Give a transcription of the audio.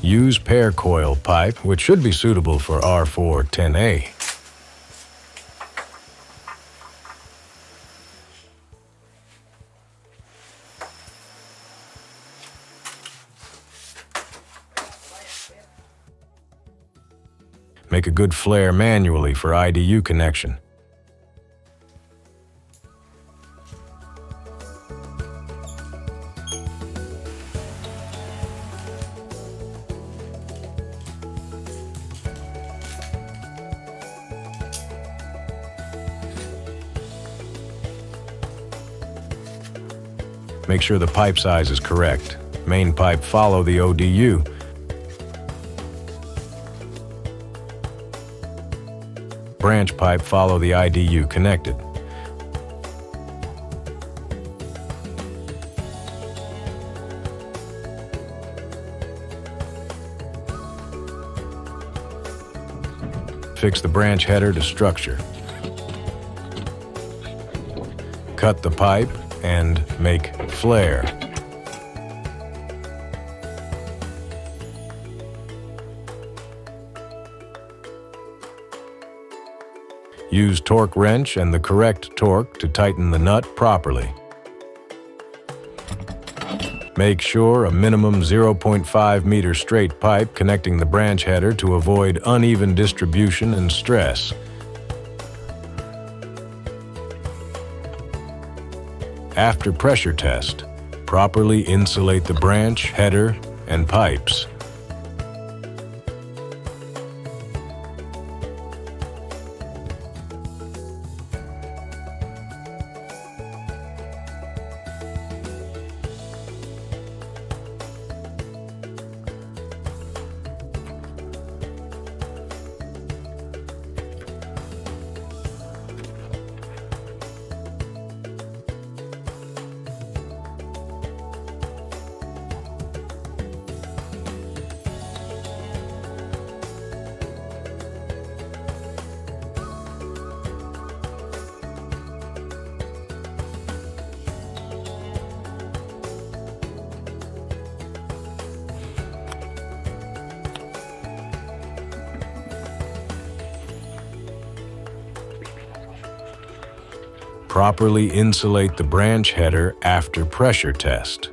Use pair coil pipe, which should be suitable for R410A. Make a good flare manually for IDU connection. Make sure the pipe size is correct. Main pipe follow the ODU. Branch pipe follow the IDU connected. Fix the branch header to structure. Cut the pipe and make flare. Use torque wrench and the correct torque to tighten the nut properly. Make sure a minimum 0.5 meter straight pipe connecting the branch header to avoid uneven distribution and stress. After pressure test, properly insulate the branch, header, and pipes. Properly insulate the branch header after pressure test.